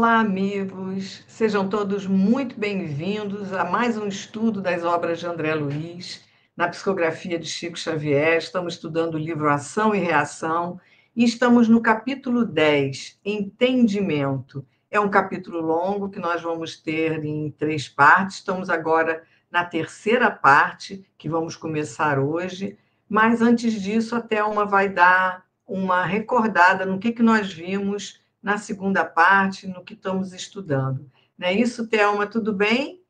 Olá, amigos! Sejam todos muito bem-vindos a mais um estudo das obras de André Luiz, na psicografia de Chico Xavier. Estamos estudando o livro Ação e Reação e estamos no capítulo 10, Entendimento. É um capítulo longo que nós vamos ter em 3 partes. Estamos agora na terceira parte, que vamos começar hoje, mas antes disso, a Thelma vai dar uma recordada no que nós vimos na segunda parte, no que estamos estudando. Não é isso, Thelma? Tudo bem?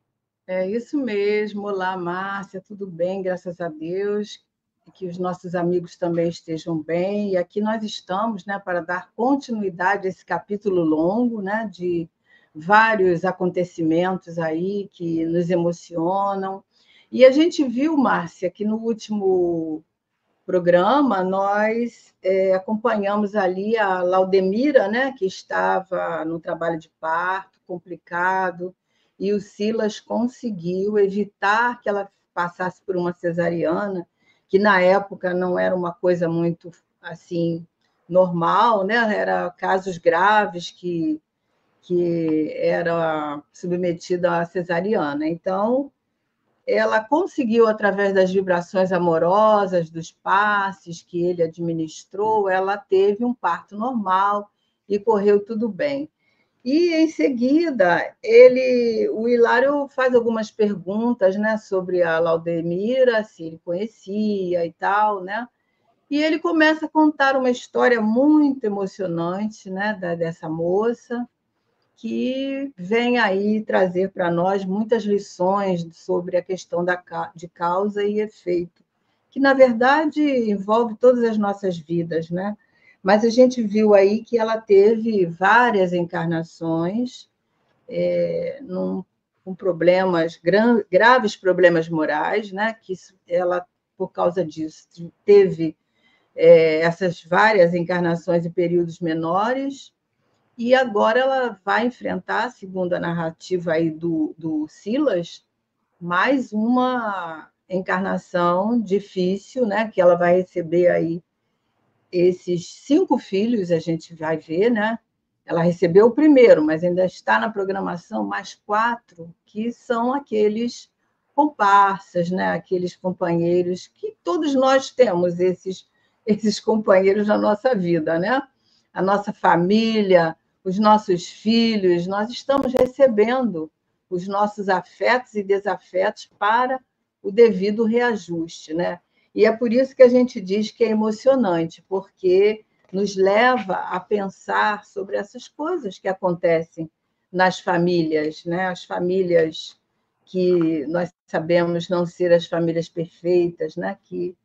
É isso mesmo. Olá, Márcia, tudo bem, graças a Deus. E que os nossos amigos também estejam bem. E aqui nós estamos, né, para dar continuidade a esse capítulo longo, né, de vários acontecimentos aí que nos emocionam. E a gente viu, Márcia, que no último programa nós acompanhamos ali a Laudemira, né, que estava no trabalho de parto complicado, e o Silas conseguiu evitar que ela passasse por uma cesariana, que na época não era uma coisa muito assim normal, né? Era casos graves que era submetida à cesariana. Então, ela conseguiu, através das vibrações amorosas, dos passes que ele administrou, ela teve um parto normal e correu tudo bem. E, em seguida, o Hilário faz algumas perguntas, né, sobre a Laudemira, se ele conhecia e tal, né? E ele começa a contar uma história muito emocionante, né, dessa moça, que vem aí trazer para nós muitas lições sobre a questão de causa e efeito, que, na verdade, envolve todas as nossas vidas, né? Mas a gente viu aí que ela teve várias encarnações, com problemas, graves problemas morais, né? Que ela, por causa disso, teve essas várias encarnações em períodos menores, e agora ela vai enfrentar, segundo a narrativa aí do Silas, mais uma encarnação difícil, né? Que ela vai receber aí esses 5 filhos, a gente vai ver, né? Ela recebeu o primeiro, mas ainda está na programação mais 4, que são aqueles comparsas, né? Aqueles companheiros que todos nós temos, esses companheiros na nossa vida, né? A nossa família, os nossos filhos, nós estamos recebendo os nossos afetos e desafetos para o devido reajuste, né? E é por isso que a gente diz que é emocionante, porque nos leva a pensar sobre essas coisas que acontecem nas famílias, né? As famílias que nós sabemos não ser as famílias perfeitas, né? Que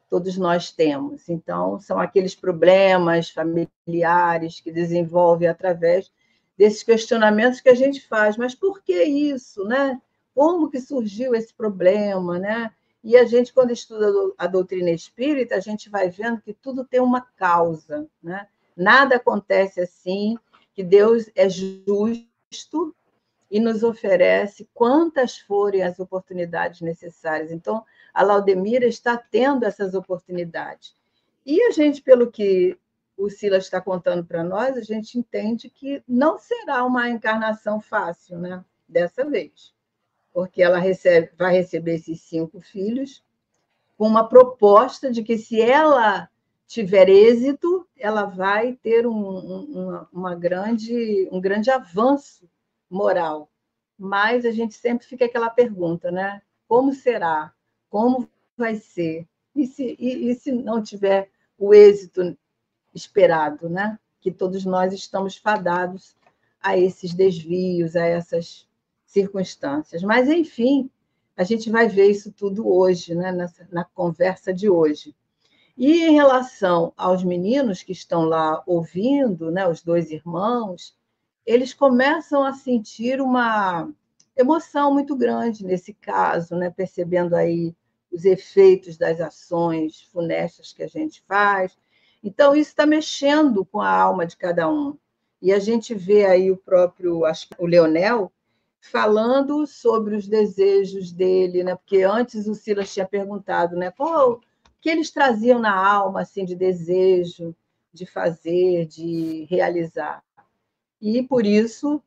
todos nós temos. Então, são aqueles problemas familiares que desenvolvem através desses questionamentos que a gente faz. Mas por que isso, né? Como que surgiu esse problema, né? E a gente, quando estuda a doutrina espírita, a gente vai vendo que tudo tem uma causa, né? Nada acontece assim, que Deus é justo e nos oferece quantas forem as oportunidades necessárias. Então, a Laudemira está tendo essas oportunidades. E a gente, pelo que o Silas está contando para nós, a gente entende que não será uma encarnação fácil, né? Dessa vez, porque ela vai receber esses 5 filhos com uma proposta de que, se ela tiver êxito, ela vai ter um grande avanço moral. Mas a gente sempre fica aquela pergunta, né? Como será? Como vai ser? E se não tiver o êxito esperado, né? Que todos nós estamos fadados a esses desvios, a essas circunstâncias. Mas, enfim, a gente vai ver isso tudo hoje, né? Na conversa de hoje. E em relação aos meninos que estão lá ouvindo, né, os 2 irmãos, eles começam a sentir uma emoção muito grande nesse caso, né, percebendo aí os efeitos das ações funestas que a gente faz. Então, isso está mexendo com a alma de cada um. E a gente vê aí o próprio, acho que o Leonel, falando sobre os desejos dele, né? Porque antes o Silas tinha perguntado, né, qual que eles traziam na alma, assim, de desejo, de fazer, de realizar. e, por isso,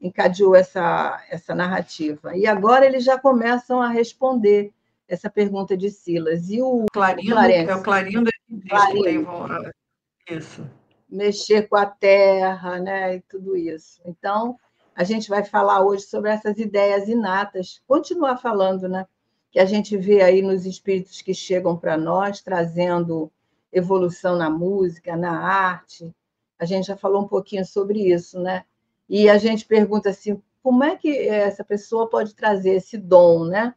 encadeou essa narrativa. E agora eles já começam a responder essa pergunta de Silas. E o É o Clarence? Clarindo que diz que tem... Clarindo. Isso. Mexer com a terra, né, e tudo isso. Então, a gente vai falar hoje sobre essas ideias inatas, continuar falando, né, que a gente vê aí nos espíritos que chegam para nós, trazendo evolução na música, na arte. A gente já falou um pouquinho sobre isso, né? E a gente pergunta assim, como é que essa pessoa pode trazer esse dom, né?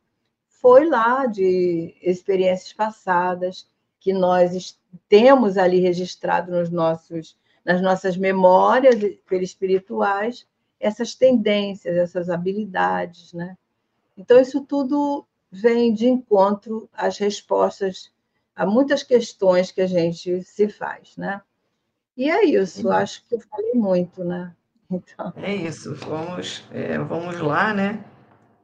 Foi lá de experiências passadas que nós temos ali registrado nas nossas memórias perispirituais essas tendências, essas habilidades, né? Então, isso tudo vem de encontro às respostas a muitas questões que a gente se faz, né? E é isso, acho que eu falei muito, né? Então, é isso, vamos lá, né?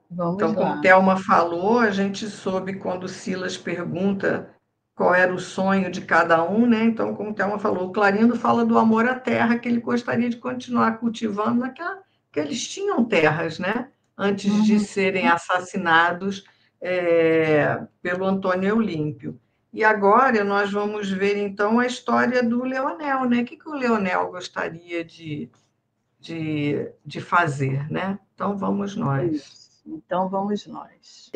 vamos Então, como lá. Thelma falou, a gente soube quando Silas pergunta qual era o sonho de cada um, né? Então, como Thelma falou, o Clarindo fala do amor à terra, que ele gostaria de continuar cultivando que eles tinham terras, né? Antes de Uhum. serem assassinados pelo Antônio Eulímpio. E agora nós vamos ver, então, a história do Leonel, né? O que o Leonel gostaria de fazer, né? Então, vamos nós. Isso. Então, vamos nós.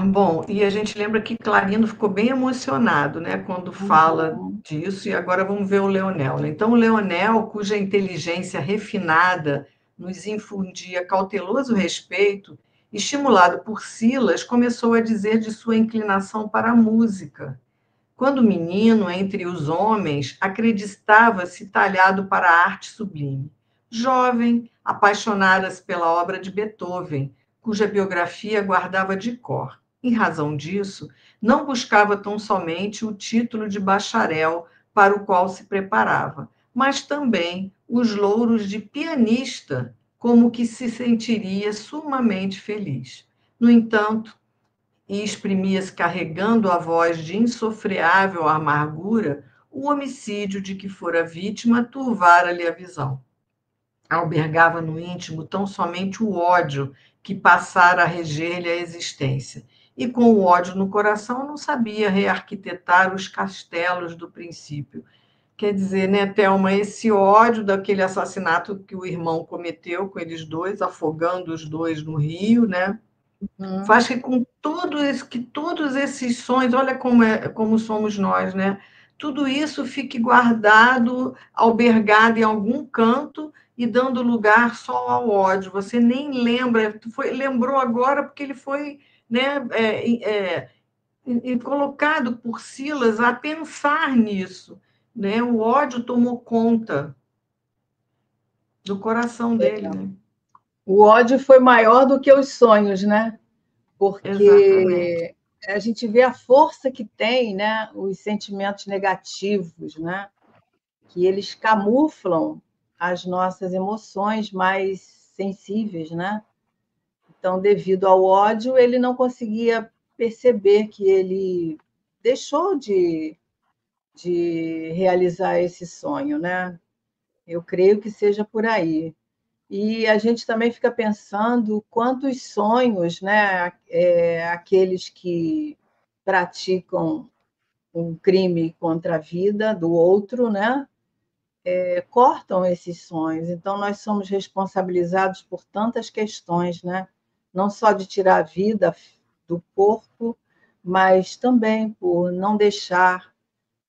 Bom, e a gente lembra que Clarino ficou bem emocionado, né, quando fala Uhum. disso, e agora vamos ver o Leonel, né? Então, o Leonel, cuja inteligência refinada nos infundia cauteloso respeito, estimulado por Silas, começou a dizer de sua inclinação para a música. Quando menino, entre os homens, acreditava-se talhado para a arte sublime. Jovem, apaixonara-se pela obra de Beethoven, cuja biografia guardava de cor. Em razão disso, não buscava tão somente o título de bacharel para o qual se preparava, mas também os louros de pianista, como que se sentiria sumamente feliz. No entanto, e exprimia-se carregando a voz de insofreável amargura o homicídio de que fora vítima turvara-lhe a visão. Albergava no íntimo tão somente o ódio que passara a reger-lhe a existência. E com o ódio no coração não sabia rearquitetar os castelos do princípio. Quer dizer, né, Thelma, esse ódio daquele assassinato que o irmão cometeu com eles dois, afogando os dois no rio, né? Uhum. Faz que todos esses sonhos, olha como somos nós, né? Tudo isso fique guardado, albergado em algum canto e dando lugar só ao ódio. Você nem lembra, lembrou agora porque ele foi, né, colocado por Silas a pensar nisso, né? O ódio tomou conta do coração dele, né? O ódio foi maior do que os sonhos, né? Exatamente. Porque a gente vê a força que tem, né? Os sentimentos negativos, né? Que eles camuflam as nossas emoções mais sensíveis, né? Então, devido ao ódio, ele não conseguia perceber que ele deixou de realizar esse sonho, né? Eu creio que seja por aí. E a gente também fica pensando quantos sonhos, né, aqueles que praticam um crime contra a vida do outro, né, cortam esses sonhos. Então, nós somos responsabilizados por tantas questões, né, não só de tirar a vida do corpo, mas também por não deixar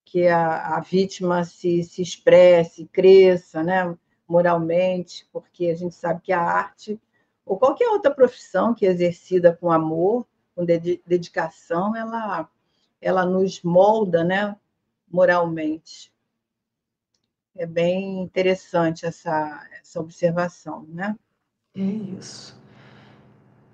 que a vítima se expresse, cresça, né, moralmente, porque a gente sabe que a arte, ou qualquer outra profissão que é exercida com amor, com dedicação, ela nos molda, né, moralmente. É bem interessante essa observação, né? É isso.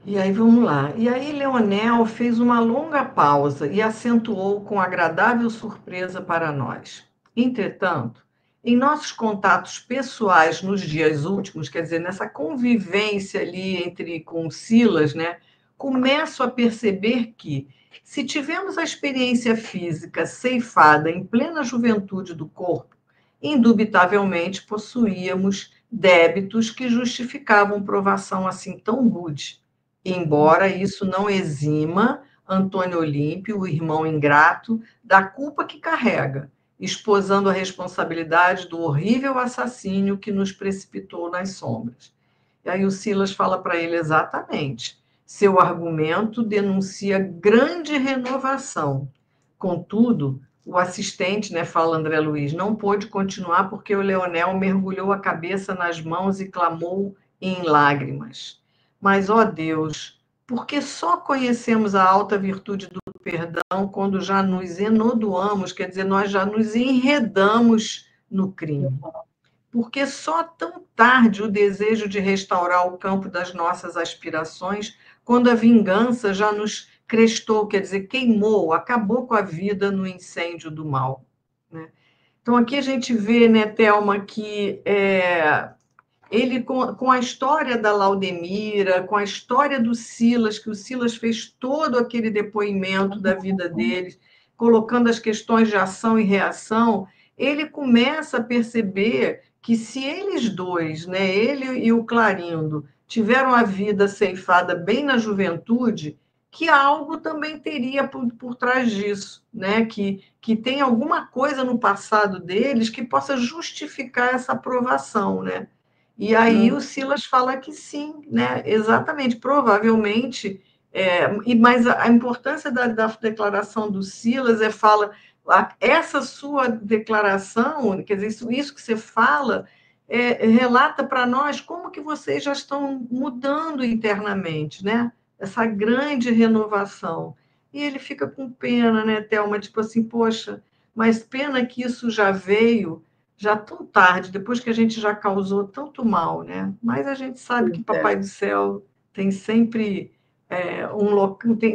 E aí vamos lá. E aí Leonel fez uma longa pausa e acentuou com agradável surpresa para nós. Entretanto, em nossos contatos pessoais nos dias últimos, quer dizer, nessa convivência ali entre com Silas, né, começo a perceber que, se tivemos a experiência física ceifada em plena juventude do corpo, indubitavelmente possuíamos débitos que justificavam provação assim tão rude, embora isso não exima Antônio Olímpio, o irmão ingrato, da culpa que carrega, esposando a responsabilidade do horrível assassínio que nos precipitou nas sombras. E aí o Silas fala para ele exatamente. Seu argumento denuncia grande renovação. Contudo, o assistente, né, fala André Luiz, não pôde continuar porque o Leonel mergulhou a cabeça nas mãos e clamou em lágrimas. Mas, ó Deus, por que só conhecemos a alta virtude do perdão quando já nos enodoamos, quer dizer, nós já nos enredamos no crime? Porque só tão tarde o desejo de restaurar o campo das nossas aspirações, quando a vingança já nos crestou, quer dizer, queimou, acabou com a vida no incêndio do mal. Né? Então, aqui a gente vê, né, Thelma, que ele, com a história da Laudemira, com a história do Silas, que o Silas fez todo aquele depoimento da vida deles, colocando as questões de ação e reação, ele começa a perceber que se eles dois, né, ele e o Clarindo, tiveram a vida ceifada bem na juventude, que algo também teria por trás disso, né? Que tem alguma coisa no passado deles que possa justificar essa aprovação, né? E aí o Silas fala que sim, né? Exatamente, provavelmente. Mas a importância da declaração do Silas fala essa sua declaração, quer dizer, isso que você fala, relata para nós como que vocês já estão mudando internamente, né? Essa grande renovação. E ele fica com pena, né, Thelma? Tipo assim, poxa, mas pena que isso já veio já tão tarde, depois que a gente já causou tanto mal, né? Mas a gente sabe que Papai do Céu tem sempre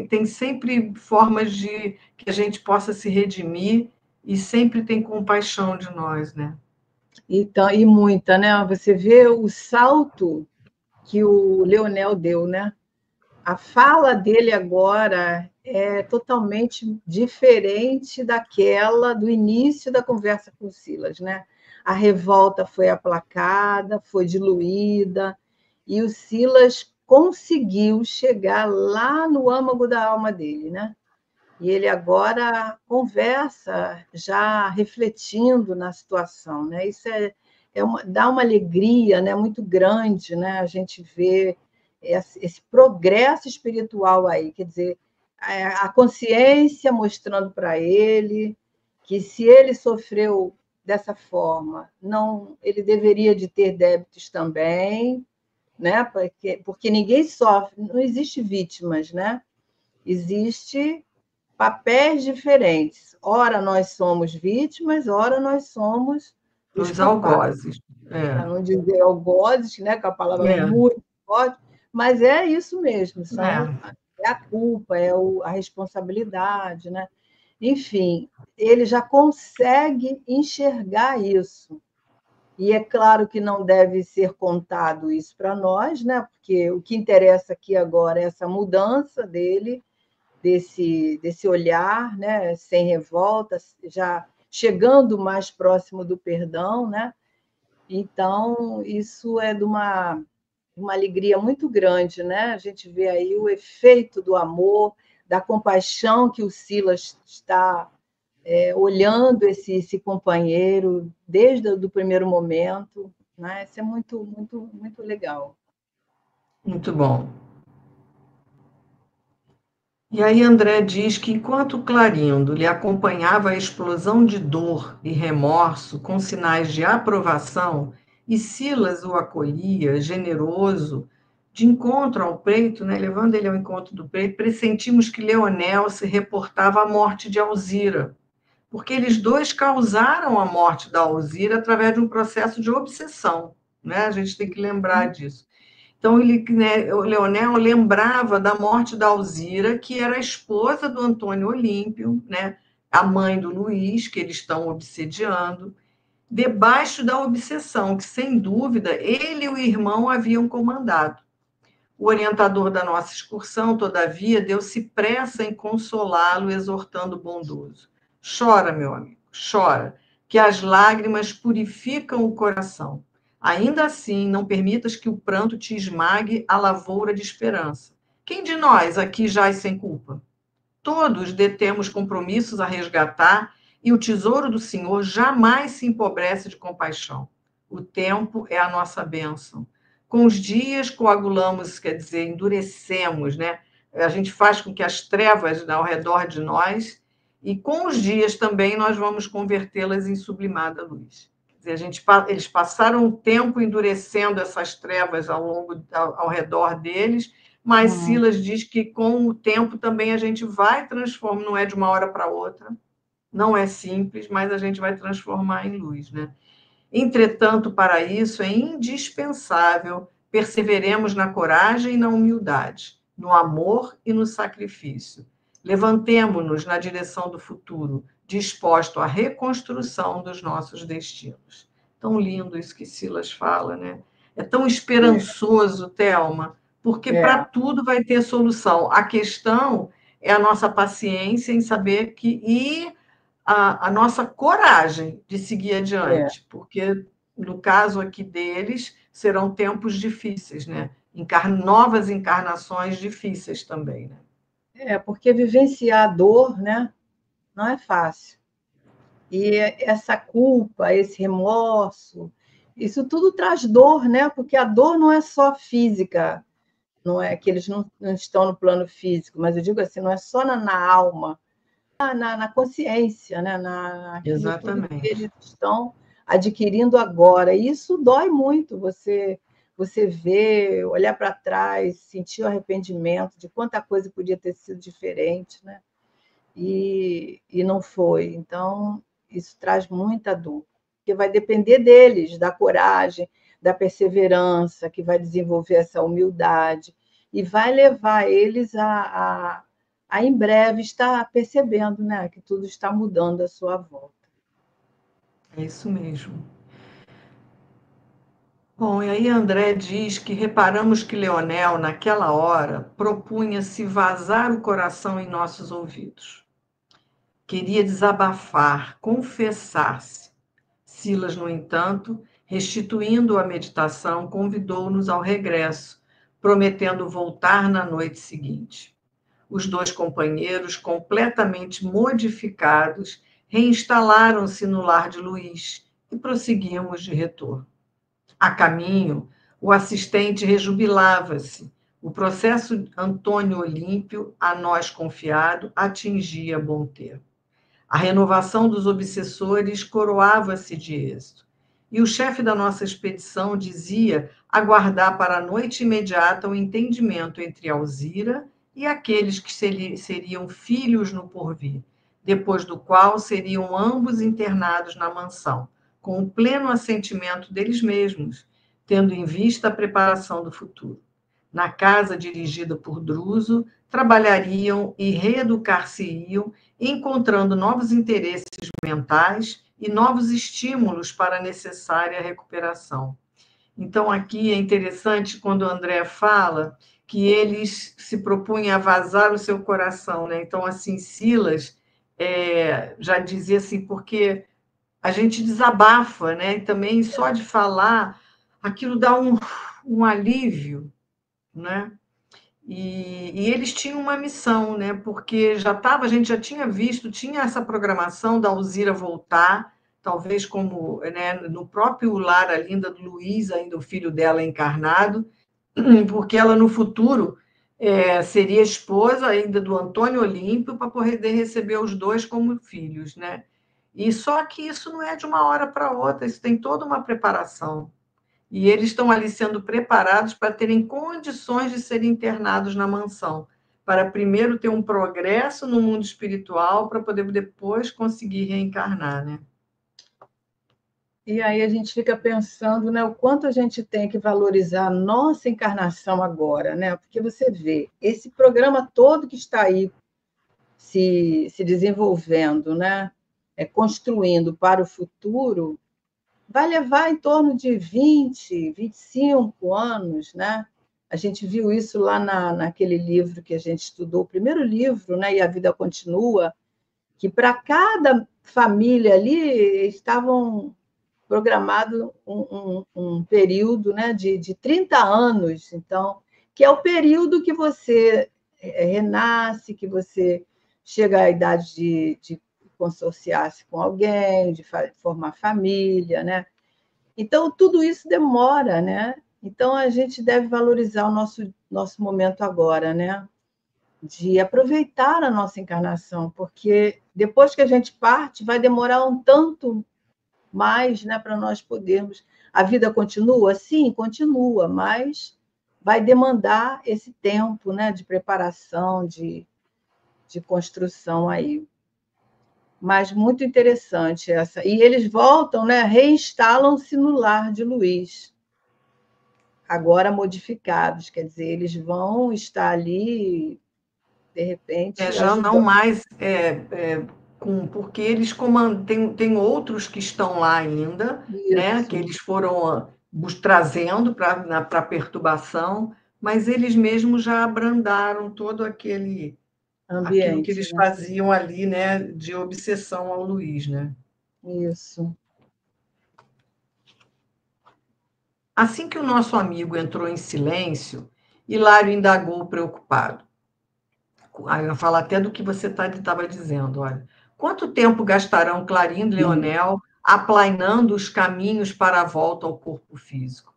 tem sempre formas de que a gente possa se redimir e sempre tem compaixão de nós, né? Então, e muita, né? Você vê o salto que o Leonel deu, né? A fala dele agora é totalmente diferente daquela do início da conversa com o Silas, né? A revolta foi aplacada, foi diluída, e o Silas conseguiu chegar lá no âmago da alma dele, né? E ele agora conversa já refletindo na situação, né? Isso dá uma alegria, né, muito grande, né? A gente vê esse progresso espiritual aí, quer dizer, a consciência mostrando para ele que se ele sofreu dessa forma, não, ele deveria de ter débitos também, né? Porque ninguém sofre, não existe vítimas, né? Existe papéis diferentes. Ora nós somos vítimas, ora nós somos os Os culpados. algozes. Para não dizer algozes, né, que é uma palavra muito forte, mas é isso mesmo, é a culpa, a responsabilidade, né? Enfim, ele já consegue enxergar isso. E é claro que não deve ser contado isso para nós, né? Porque o que interessa aqui agora é essa mudança dele, desse olhar, né, sem revolta, já chegando mais próximo do perdão, né? Então, isso é de uma alegria muito grande, né? A gente vê aí o efeito do amor, da compaixão que o Silas está olhando esse companheiro desde o primeiro momento, né? Isso é muito, muito, muito legal. Muito bom. E aí André diz que enquanto Clarindo lhe acompanhava a explosão de dor e remorso com sinais de aprovação, e Silas o acolhia, generoso, de encontro ao preito, né, levando ele ao encontro do preito, pressentimos que Leonel se reportava à morte de Alzira, porque eles dois causaram a morte da Alzira através de um processo de obsessão, né? A gente tem que lembrar disso. Então, o Leonel lembrava da morte da Alzira, que era a esposa do Antônio Olímpio, né? A mãe do Luiz, que eles estão obsediando, debaixo da obsessão, que, sem dúvida, ele e o irmão haviam comandado. O orientador da nossa excursão, todavia, deu-se pressa em consolá-lo, exortando bondoso. Chora, meu amigo, chora, que as lágrimas purificam o coração. Ainda assim, não permitas que o pranto te esmague a lavoura de esperança. Quem de nós aqui jaz sem culpa? Todos detemos compromissos a resgatar e o tesouro do Senhor jamais se empobrece de compaixão. O tempo é a nossa bênção. Com os dias coagulamos, quer dizer, endurecemos, né? A gente faz com que as trevas ao redor de nós, e com os dias também nós vamos convertê-las em sublimada luz. Quer dizer, eles passaram o tempo endurecendo essas trevas ao redor deles, mas Silas diz que com o tempo também a gente vai transformar, não é de uma hora para outra, não é simples, mas a gente vai transformar em luz, né? Entretanto, para isso é indispensável perseveremos na coragem e na humildade, no amor e no sacrifício. Levantemo-nos na direção do futuro, disposto à reconstrução dos nossos destinos. Tão lindo isso que Silas fala, né? É tão esperançoso, Thelma, porque para tudo vai ter solução. A questão é a nossa paciência em saber que a nossa coragem de seguir adiante, porque no caso aqui deles serão tempos difíceis, né? Novas encarnações difíceis também, né? Porque vivenciar a dor, né, não é fácil. E essa culpa, esse remorso, isso tudo traz dor, né? Porque a dor não é só física, não é que eles não estão no plano físico, mas eu digo assim, não é só na alma, na consciência, né? Naquilo tudo que eles estão adquirindo agora. E isso dói muito, você ver, olhar para trás, sentir o arrependimento de quanta coisa podia ter sido diferente, né? E não foi. Então, isso traz muita dor, porque vai depender deles, da coragem, da perseverança, que vai desenvolver essa humildade e vai levar eles a em breve estar percebendo, né, que tudo está mudando à sua volta. É isso mesmo. Bom, e aí André diz que reparamos que Leonel, naquela hora, propunha-se vazar o coração em nossos ouvidos. Queria desabafar, confessar-se. Silas, no entanto, restituindo a meditação, convidou-nos ao regresso, prometendo voltar na noite seguinte. Os dois companheiros, completamente modificados, reinstalaram-se no lar de Luís e prosseguimos de retorno. A caminho, o assistente rejubilava-se. O processo Antônio Olímpio, a nós confiado, atingia bom termo. A renovação dos obsessores coroava-se de êxito. E o chefe da nossa expedição dizia aguardar para a noite imediata o entendimento entre Alzira e aqueles que seriam filhos no porvir, depois do qual seriam ambos internados na mansão, com o pleno assentimento deles mesmos, tendo em vista a preparação do futuro. Na casa dirigida por Druso, trabalhariam e reeducar-se-iam, encontrando novos interesses mentais e novos estímulos para a necessária recuperação. Então, aqui é interessante quando o André fala que eles se propunham a vazar o seu coração, né? Então, assim, Silas já dizia assim, porque a gente desabafa, né? E também só de falar, aquilo dá um alívio, né? E eles tinham uma missão, né? Porque a gente já tinha visto, tinha essa programação da Alzira voltar, talvez como, né, no próprio lar ainda do Luiz, ainda o filho dela encarnado, porque ela no futuro seria esposa ainda do Antônio Olímpio para poder receber os dois como filhos, né? E só que isso não é de uma hora para outra, isso tem toda uma preparação. E eles estão ali sendo preparados para terem condições de serem internados na mansão, para primeiro ter um progresso no mundo espiritual, para poder depois conseguir reencarnar, né? E aí a gente fica pensando, né, o quanto a gente tem que valorizar a nossa encarnação agora, né? Porque você vê, esse programa todo que está aí se desenvolvendo, né, construindo para o futuro, vai levar em torno de 20, 25 anos, né? A gente viu isso lá naquele livro que a gente estudou, o primeiro livro, né? E a Vida Continua, que para cada família ali estavam programado um período, né, de 30 anos, então, que é o período que você renasce, que você chega à idade de consorciar-se com alguém, de formar família, né? Então, tudo isso demora, né? Então, a gente deve valorizar o nosso momento agora, né? De aproveitar a nossa encarnação, porque depois que a gente parte, vai demorar um tanto mais, né, para nós podermos. A vida continua? Sim, continua, mas vai demandar esse tempo, né, de preparação, de construção aí. Mas muito interessante essa. E eles voltam, né, reinstalam-se no lar de Luís, agora modificados, quer dizer, eles vão estar ali, de repente, Já não ajudando. mais porque eles tem outros que estão lá ainda, né, que Isso, eles foram trazendo para a perturbação, mas eles mesmos já abrandaram todo aquilo que ambiente, eles né? faziam ali, né, de obsessão ao Luís, né? Isso. Assim que o nosso amigo entrou em silêncio, Hilário indagou preocupado. Aí eu falo até do que você estava dizendo, olha. Quanto tempo gastarão Clarindo e Leonel aplainando os caminhos para a volta ao corpo físico?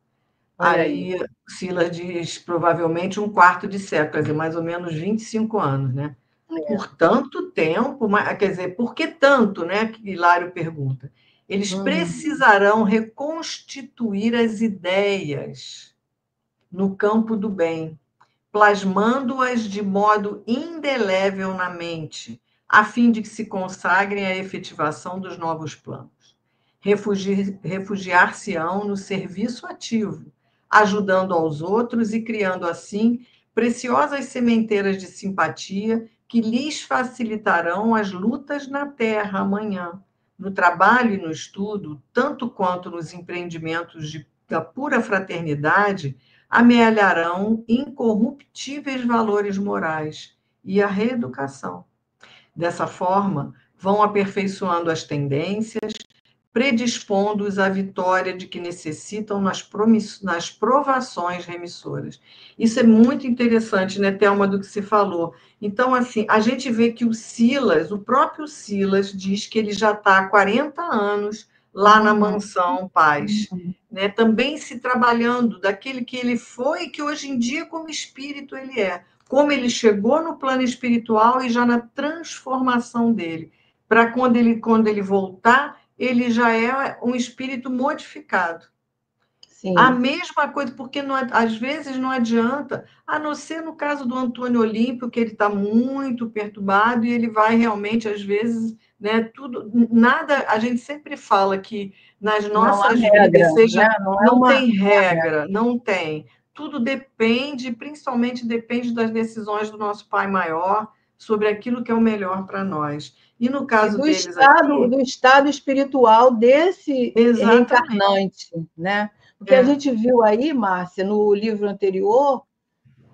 Olha aí. Aí Silas diz provavelmente um quarto de século, quer dizer, mais ou menos 25 anos, né? É. Por tanto tempo, quer dizer, por que tanto, né? Que Hilário pergunta. Eles Uhum. precisarão reconstituir as ideias no campo do bem, plasmando-as de modo indelével na mente, a fim de que se consagrem à efetivação dos novos planos. Refugiar-se-ão no serviço ativo, ajudando aos outros e criando assim preciosas sementeiras de simpatia que lhes facilitarão as lutas na terra amanhã, no trabalho e no estudo, tanto quanto nos empreendimentos da pura fraternidade, amealharão incorruptíveis valores morais e a reeducação. Dessa forma, vão aperfeiçoando as tendências, predispondo-os à vitória de que necessitam nas provações remissoras. Isso é muito interessante, né, Thelma, do que se falou. Então, assim, a gente vê que o próprio Silas, diz que ele já está há 40 anos lá na Uhum. mansão Paz, Uhum. né, também se trabalhando daquele que ele foi e que hoje em dia, como espírito, ele é. Como ele chegou no plano espiritual e já na transformação dele. Para quando ele voltar, ele já é um espírito modificado. A Sim. mesma coisa, porque não, às vezes não adianta, a não ser no caso do Antônio Olímpio, que ele está muito perturbado e ele vai realmente, às vezes, né, tudo, nada, a gente sempre fala que nas Não há nossas regra, vidas, seja, né? Não é não uma tem regra. regra, não tem. Tudo depende, principalmente depende das decisões do nosso Pai Maior sobre aquilo que é o melhor para nós. E no E caso deles aqui, do estado espiritual desse exatamente. reencarnante, né? Porque a É, gente viu aí, Márcia, no livro anterior,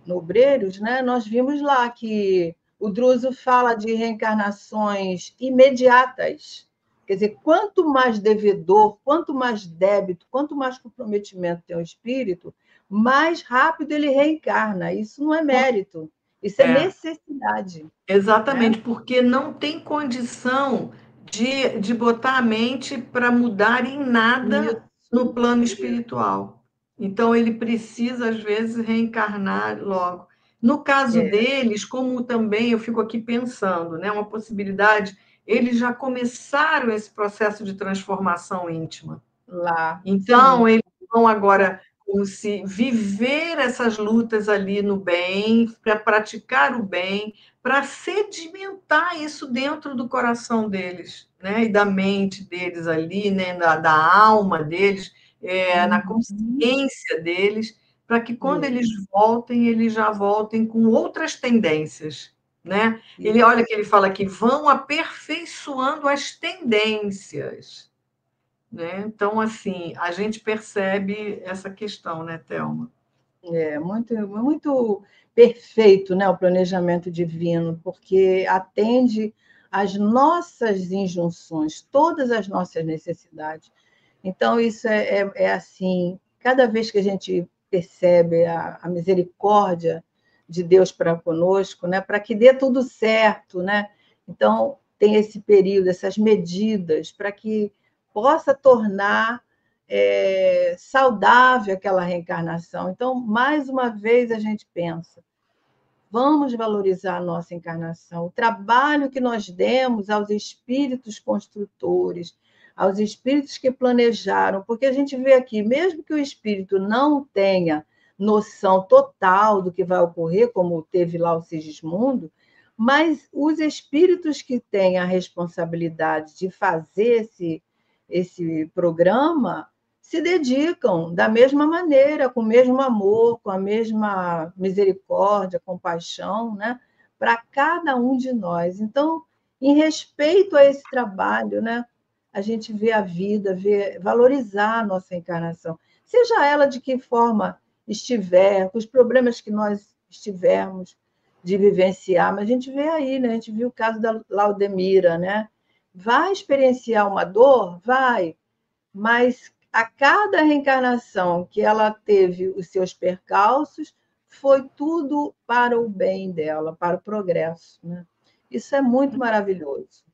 no Obreiros, né, nós vimos lá que o Druso fala de reencarnações imediatas. Quer dizer, quanto mais devedor, quanto mais débito, quanto mais comprometimento tem o espírito, mais rápido ele reencarna. Isso não é mérito, isso é é. necessidade. Né? Exatamente, porque não tem condição de botar a mente para mudar em nada no Isso, plano isso. espiritual. Então, ele precisa, às vezes, reencarnar logo. No caso É, deles, como também eu fico aqui pensando, né, uma possibilidade, eles já começaram esse processo de transformação íntima. lá, Então, sim. eles vão agora como se viver essas lutas ali no bem, para praticar o bem, para sedimentar isso dentro do coração deles, né? E da mente deles ali, né? Da alma deles, na Uhum. consciência deles, para que quando Isso, eles voltem, eles já voltem com outras tendências, né? Ele isso. olha que ele fala que vão aperfeiçoando as tendências, né? Então, assim, a gente percebe essa questão, né, Thelma? É muito, muito perfeito, né, o planejamento divino, porque atende às nossas injunções, todas as nossas necessidades. Então, isso é assim, cada vez que a gente percebe a misericórdia de Deus para conosco, né, para que dê tudo certo, né? Então, tem esse período, essas medidas, para que possa tornar saudável aquela reencarnação. Então, mais uma vez, a gente pensa, vamos valorizar a nossa encarnação, o trabalho que nós demos aos espíritos construtores, aos espíritos que planejaram, porque a gente vê aqui, mesmo que o espírito não tenha noção total do que vai ocorrer, como teve lá o Sigismundo, mas os espíritos que têm a responsabilidade de fazer esse programa se dedicam da mesma maneira, com o mesmo amor, com a mesma misericórdia, compaixão, né, para cada um de nós. Então, em respeito a esse trabalho, né, a gente vê a vida, vê valorizar a nossa encarnação, seja ela de que forma estiver, com os problemas que nós estivermos de vivenciar, mas a gente vê aí, né, a gente viu o caso da Laudemira, né? Vai experienciar uma dor? Vai, mas a cada reencarnação que ela teve os seus percalços, foi tudo para o bem dela, para o progresso, né? Isso é muito maravilhoso.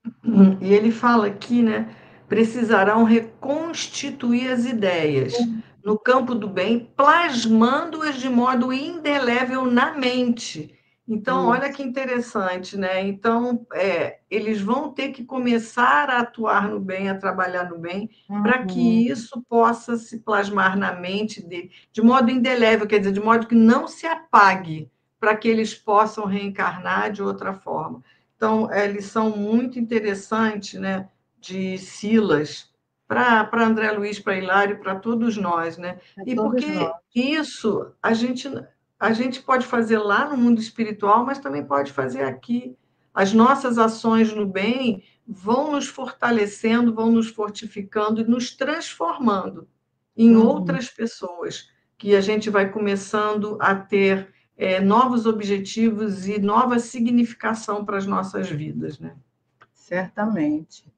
E ele fala aqui, né? Precisarão reconstituir as ideias no campo do bem, plasmando-as de modo indelével na mente. Então, olha Isso. que interessante, né? Então, eles vão ter que começar a atuar no bem, a trabalhar no bem, para Uhum. que isso possa se plasmar na mente dele, de modo indelével, quer dizer, de modo que não se apague, para que eles possam reencarnar de outra forma. Então, é lição muito interessante, né, de Silas para André Luiz, para Hilário, para todos nós, né? É E todos porque nós. isso a gente pode fazer lá no mundo espiritual, mas também pode fazer aqui. As nossas ações no bem vão nos fortalecendo, vão nos fortificando e nos transformando em Uhum. outras pessoas, que a gente vai começando a ter novos objetivos e nova significação para as nossas vidas, né? Certamente.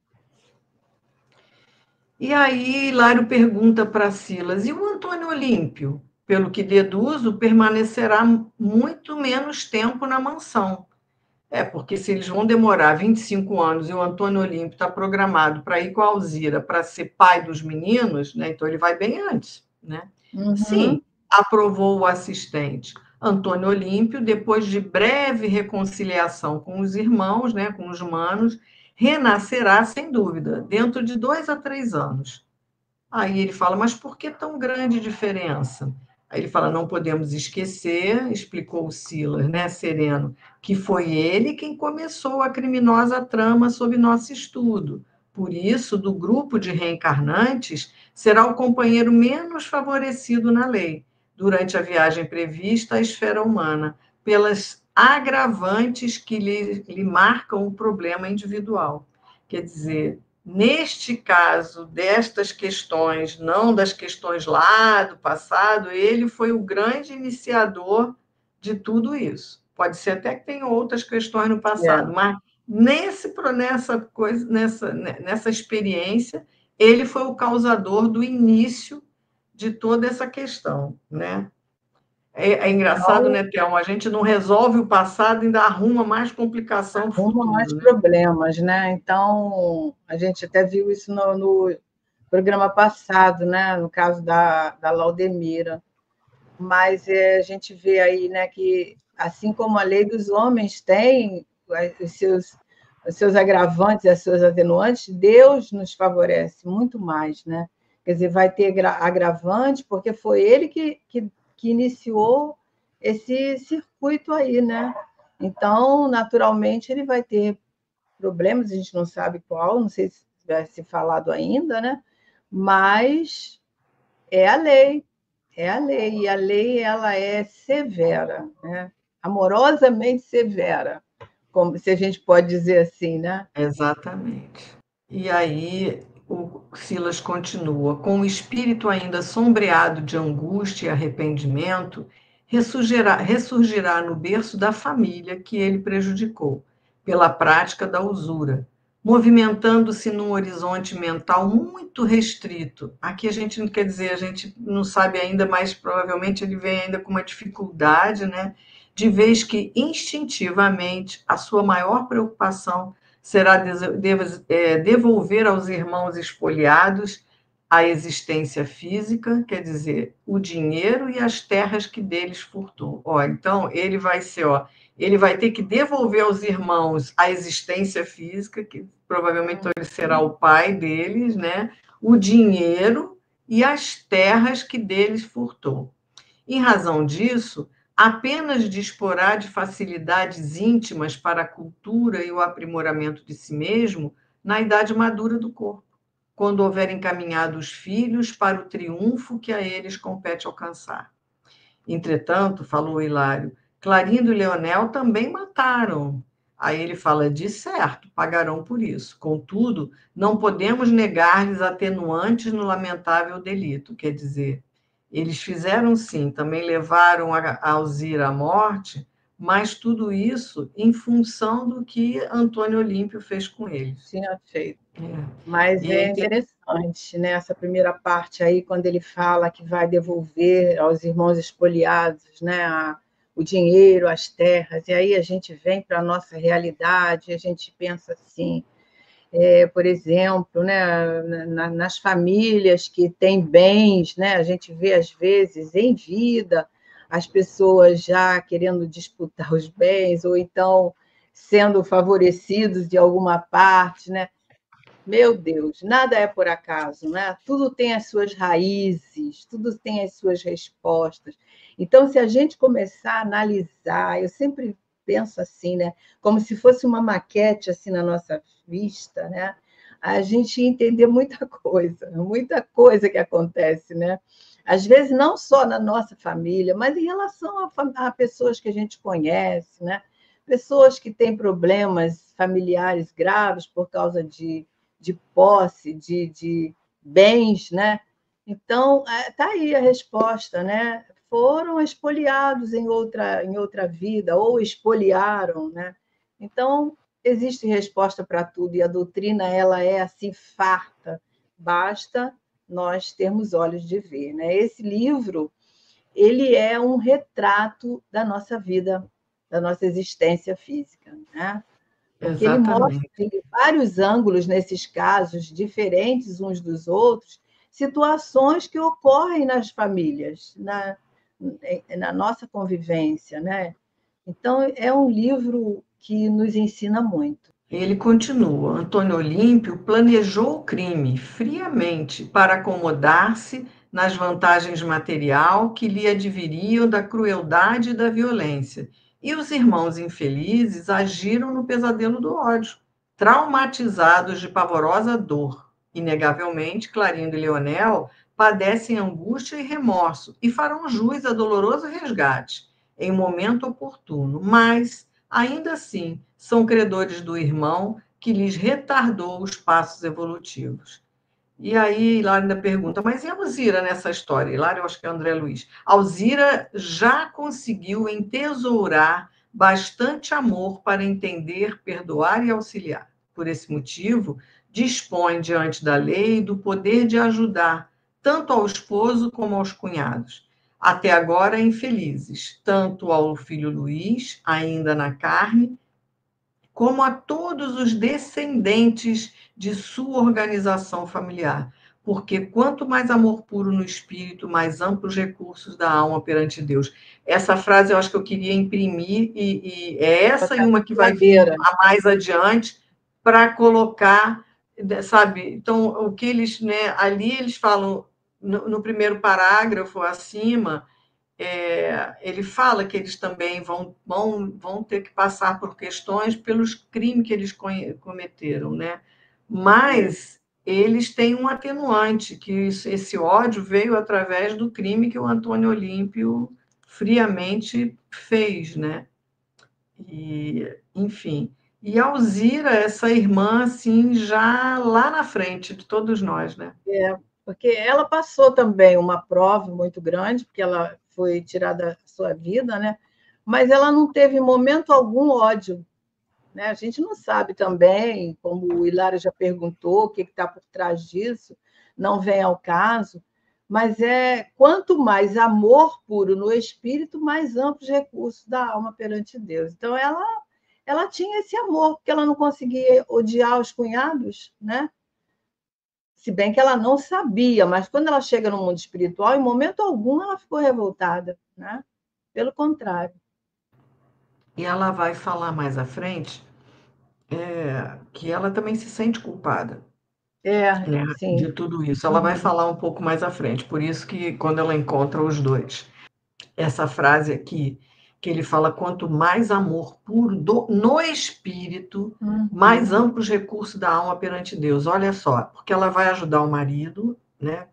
E aí, Hilário pergunta para Silas: e o Antônio Olímpio? Pelo que deduzo, permanecerá muito menos tempo na mansão. Porque se eles vão demorar 25 anos e o Antônio Olímpio está programado para ir com a Alzira para ser pai dos meninos, né? Então ele vai bem antes, né? Uhum. Sim, aprovou o assistente. Antônio Olímpio, depois de breve reconciliação com os irmãos, né, com os manos, renascerá sem dúvida, dentro de 2 a 3 anos. Aí ele fala, mas por que tão grande diferença? Aí ele fala, não podemos esquecer, explicou o Silas, né, sereno, que foi ele quem começou a criminosa trama sob nosso estudo. Por isso, do grupo de reencarnantes, será o companheiro menos favorecido na lei, durante a viagem prevista à esfera humana, pelas agravantes que lhe marcam o problema individual. Quer dizer, neste caso, destas questões, não das questões lá do passado, ele foi o grande iniciador de tudo isso. Pode ser até que tenha outras questões no É. passado, mas nessa experiência, ele foi o causador do início de toda essa questão, né? É engraçado, Então, né, Thelma? A gente não resolve o passado e ainda arruma mais complicação para o arruma mais futuro, né? problemas, né? Então, a gente até viu isso no programa passado, né? No caso da Laudemira. Mas a gente vê aí, né, que assim como a lei dos homens tem os seus agravantes e as suas atenuantes, Deus nos favorece muito mais, né? Quer dizer, vai ter agravante porque foi ele que iniciou esse circuito aí, né? Então, naturalmente, ele vai ter problemas, a gente não sabe qual, não sei se vai ser falado ainda, né? Mas é a lei, é a lei, e a lei ela é severa, né? Amorosamente severa, como se a gente pode dizer assim, né? Exatamente. E aí o Silas continua: com o espírito ainda sombreado de angústia e arrependimento, ressurgirá no berço da família que ele prejudicou, pela prática da usura, movimentando-se num horizonte mental muito restrito. Aqui a gente não quer dizer, a gente não sabe ainda, mas provavelmente ele vem ainda com uma dificuldade, né? De vez que instintivamente a sua maior preocupação será devolver aos irmãos espoliados a existência física, quer dizer, o dinheiro e as terras que deles furtou. Ó, então ele vai ser, ó, ele vai ter que devolver aos irmãos a existência física, que provavelmente ele será o pai deles, né? O dinheiro e as terras que deles furtou. Em razão disso, apenas disporá de facilidades íntimas para a cultura e o aprimoramento de si mesmo na idade madura do corpo, quando houver encaminhado os filhos para o triunfo que a eles compete alcançar. Entretanto, falou Hilário, Clarindo e Leonel também mataram. Aí ele fala, de certo, pagarão por isso. Contudo, não podemos negar-lhes atenuantes no lamentável delito. Quer dizer, eles fizeram sim, também levaram a Alzira à morte, mas tudo isso em função do que Antônio Olímpio fez com eles. Tinha feito. Mas é interessante, né? Essa primeira parte aí, quando ele fala que vai devolver aos irmãos espoliados, né, o dinheiro, as terras, e aí a gente vem para a nossa realidade, a gente pensa assim, por exemplo, né, nas famílias que têm bens, né, a gente vê, às vezes, em vida, as pessoas já querendo disputar os bens, ou então sendo favorecidos de alguma parte, né? Meu Deus, nada é por acaso, né? Tudo tem as suas raízes, tudo tem as suas respostas. Então, se a gente começar a analisar, eu sempre penso assim, né? Como se fosse uma maquete assim na nossa vista, né? A gente entender muita coisa que acontece, né? Às vezes não só na nossa família, mas em relação a pessoas que a gente conhece, né? Pessoas que têm problemas familiares graves por causa de posse, de bens, né? Então, está aí a resposta, né? Foram expoliados em outra vida, ou expoliaram, né? Então, existe resposta para tudo, e a doutrina ela é assim farta, basta nós termos olhos de ver, né? Esse livro, ele é um retrato da nossa vida, da nossa existência física, né? Porque ele mostra Exatamente. em vários ângulos, nesses casos, diferentes uns dos outros, situações que ocorrem nas famílias, na nossa convivência, né? Então, é um livro que nos ensina muito. Ele continua: Antônio Olímpio planejou o crime friamente para acomodar-se nas vantagens material que lhe adviriam da crueldade e da violência. E os irmãos infelizes agiram no pesadelo do ódio, traumatizados de pavorosa dor. Inegavelmente, Clarindo e Leonel padecem angústia e remorso e farão jus a doloroso resgate em momento oportuno, mas ainda assim, são credores do irmão que lhes retardou os passos evolutivos. E aí, Hilário ainda pergunta, mas e a Alzira nessa história? Hilário, eu acho que é André Luiz. A Alzira já conseguiu entesourar bastante amor para entender, perdoar e auxiliar. Por esse motivo, dispõe diante da lei do poder de ajudar tanto ao esposo como aos cunhados, até agora infelizes, tanto ao filho Luís, ainda na carne, como a todos os descendentes de sua organização familiar. Porque quanto mais amor puro no espírito, mais amplos recursos da alma perante Deus. Essa frase eu acho que eu queria imprimir, e é essa e uma que vai vir a mais adiante, para colocar, sabe? Então, o que eles, né, ali eles falam, no primeiro parágrafo acima, ele fala que eles também vão ter que passar por questões pelos crimes que eles cometeram, né? Mas eles têm um atenuante, que esse ódio veio através do crime que o Antônio Olímpio friamente fez, né? E, enfim. E a Alzira, essa irmã, assim, já lá na frente de todos nós, né? Porque ela passou também uma prova muito grande, porque ela foi tirada da sua vida, né? Mas ela não teve momento algum ódio né? A gente não sabe também, como o Hilário já perguntou, o que está por trás disso, não vem ao caso, mas quanto mais amor puro no espírito, mais amplos recursos da alma perante Deus. Então, ela tinha esse amor, porque ela não conseguia odiar os cunhados, né? Se bem que ela não sabia, mas quando ela chega no mundo espiritual, em momento algum ela ficou revoltada, né? Pelo contrário. E ela vai falar mais à frente que ela também se sente culpada, né, Sim. de tudo isso. Ela vai Uhum. falar um pouco mais à frente, por isso que quando ela encontra os dois, essa frase aqui, que ele fala: quanto mais amor puro no espírito, mais Uhum. amplos recursos da alma perante Deus. Olha só, porque ela vai ajudar o marido, né?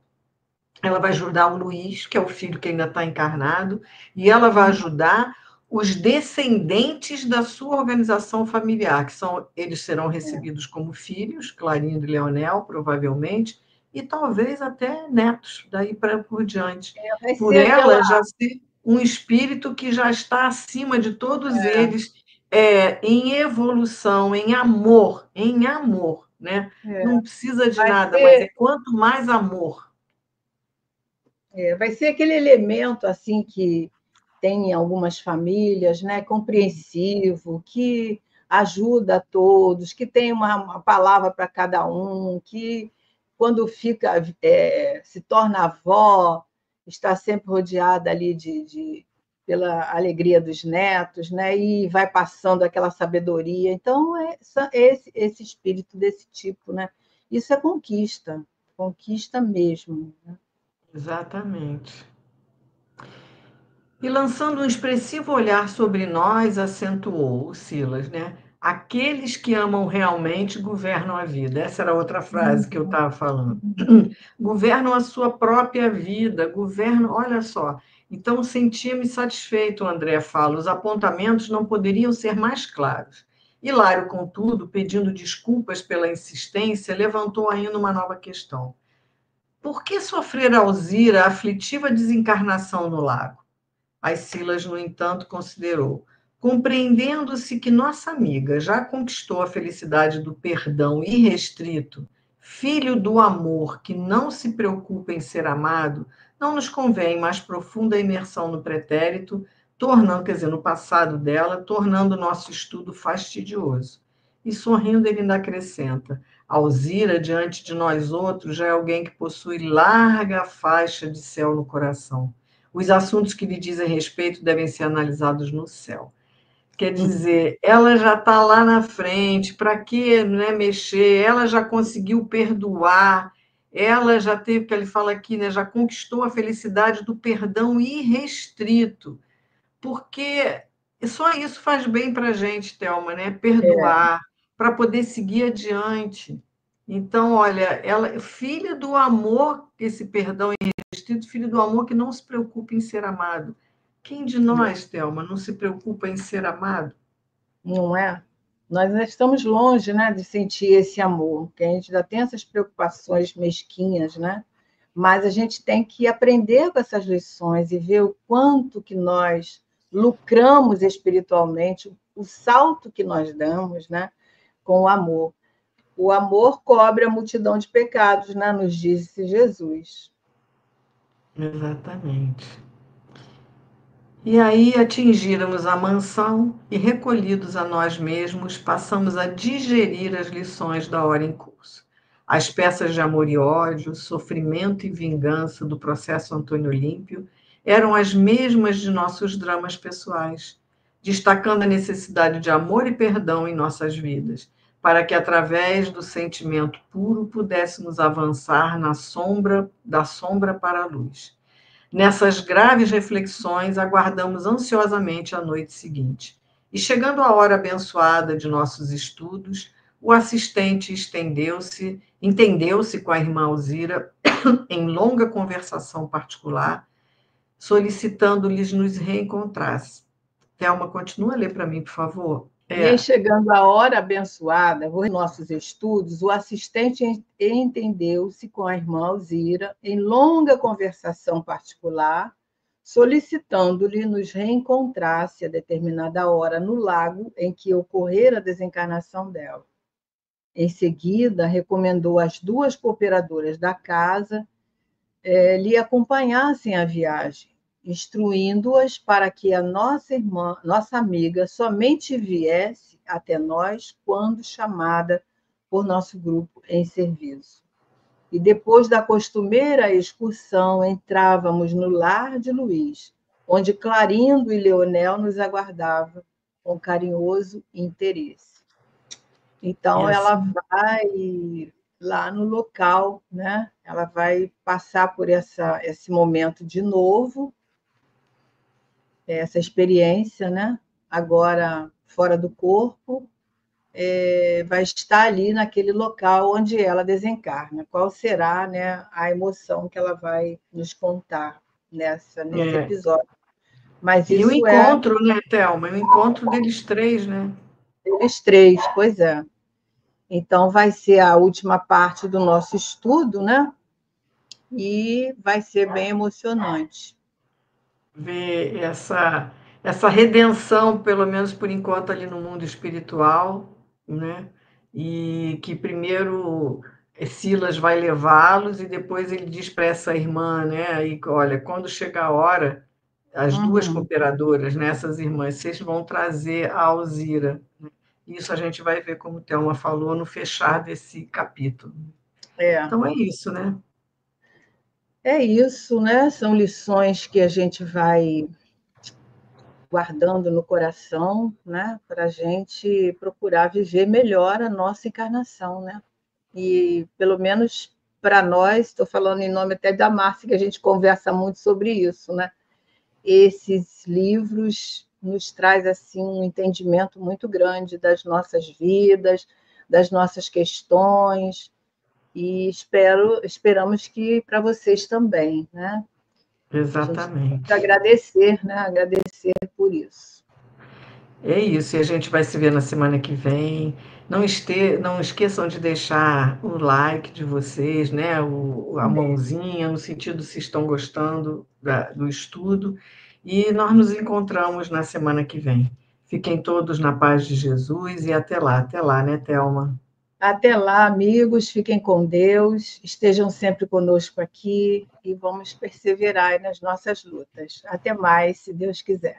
Ela vai ajudar o Luiz, que é o filho que ainda está encarnado, e ela vai ajudar os descendentes da sua organização familiar, que eles serão recebidos como filhos, Clarindo e Leonel, provavelmente, e talvez até netos, daí por diante. Vai Por ser aquela. ela já ser um espírito que já está acima de todos eles, em evolução, em amor, né? É, Não precisa de vai nada, mas é ser, quanto mais amor. vai ser aquele elemento assim que tem em algumas famílias, né, compreensivo, que ajuda a todos, que tem uma palavra para cada um, que quando se torna avó, está sempre rodeada ali pela alegria dos netos, né, e vai passando aquela sabedoria. Então, esse espírito desse tipo, né? Isso é conquista, conquista mesmo, né? Exatamente. E lançando um expressivo olhar sobre nós, acentuou o Silas, né? Aqueles que amam realmente governam a vida. Essa era outra frase que eu estava falando. Governam a sua própria vida, governam, olha só. Então, sentia-me satisfeito, o André fala, os apontamentos não poderiam ser mais claros. Hilário, contudo, pedindo desculpas pela insistência, levantou ainda uma nova questão. Por que sofrer Alzira a aflitiva desencarnação no lago? As Silas, no entanto, considerou: compreendendo-se que nossa amiga já conquistou a felicidade do perdão irrestrito, filho do amor que não se preocupa em ser amado, não nos convém mais profunda imersão no pretérito, tornando, quer dizer, no passado dela, tornando o nosso estudo fastidioso. E sorrindo, ele ainda acrescenta: Alzira, diante de nós outros, já é alguém que possui larga faixa de céu no coração. Os assuntos que lhe dizem respeito devem ser analisados no céu. Quer dizer, ela já está lá na frente, para que, né, mexer? Ela já conseguiu perdoar, ela já teve, que ele fala aqui, né, já conquistou a felicidade do perdão irrestrito, porque só isso faz bem para a gente, Thelma, né? Perdoar, para poder seguir adiante. Então, olha, ela, filha do amor, esse perdão irrestrito, filho do amor que não se preocupa em ser amado. Quem de nós, Thelma, não se preocupa em ser amado? Não é? Nós ainda estamos longe, né, de sentir esse amor, porque a gente ainda tem essas preocupações mesquinhas, né? Mas a gente tem que aprender com essas lições e ver o quanto que nós lucramos espiritualmente, o salto que nós damos, né, com o amor. O amor cobre a multidão de pecados, né, nos disse Jesus. Exatamente. E aí atingíramos a mansão e, recolhidos a nós mesmos, passamos a digerir as lições da hora em curso. As peças de amor e ódio, sofrimento e vingança do processo Antônio Olímpio eram as mesmas de nossos dramas pessoais, destacando a necessidade de amor e perdão em nossas vidas, para que, através do sentimento puro, pudéssemos avançar da sombra para a luz. Nessas graves reflexões, aguardamos ansiosamente a noite seguinte. E chegando a hora abençoada de nossos estudos, o assistente entendeu-se com a irmã Alzira em longa conversação particular, solicitando-lhes nos reencontrasse. Thelma, continua a ler para mim, por favor. E em chegando a hora abençoada, os nossos estudos, o assistente entendeu-se com a irmã Alzira em longa conversação particular, solicitando-lhe nos reencontrasse a determinada hora no lago em que ocorrera a desencarnação dela. Em seguida, recomendou às duas cooperadoras da casa lhe acompanhassem a viagem, instruindo-as para que a nossa irmã, nossa amiga, somente viesse até nós quando chamada por nosso grupo em serviço. E depois da costumeira excursão, entrávamos no lar de Luís, onde Clarindo e Leonel nos aguardavam com carinhoso interesse. Então, ela vai lá no local, né? Ela vai passar por esse momento de novo, essa experiência, né? Agora fora do corpo, vai estar ali naquele local onde ela desencarna. Qual será, né, a emoção que ela vai nos contar nesse episódio? Mas e o isso encontro, né, Thelma? O encontro deles três, né? Deles três, pois é. Então, vai ser a última parte do nosso estudo, né? E vai ser bem emocionante. Ver essa redenção, pelo menos por enquanto, ali no mundo espiritual, né? E que primeiro Silas vai levá-los e depois ele diz para essa irmã, né? Aí, olha, quando chegar a hora, as duas cooperadoras, né, essas irmãs, vocês vão trazer a Alzira. Isso a gente vai ver, como Thelma falou, no fechar desse capítulo. Então é isso, né? É isso, né? São lições que a gente vai guardando no coração, né? Para a gente procurar viver melhor a nossa encarnação, né? E, pelo menos para nós, estou falando em nome até da Márcia, que a gente conversa muito sobre isso, né? Esses livros nos traz assim um entendimento muito grande das nossas vidas, das nossas questões, e esperamos que para vocês também, né? Exatamente. Agradecer, né? Agradecer por isso. É isso, e a gente vai se ver na semana que vem. Não esqueçam de deixar o like de vocês, né? A mãozinha, no sentido se estão gostando do estudo. E nós nos encontramos na semana que vem. Fiquem todos na paz de Jesus e até lá, né, Thelma? Até lá, amigos, fiquem com Deus, estejam sempre conosco aqui e vamos perseverar nas nossas lutas. Até mais, se Deus quiser.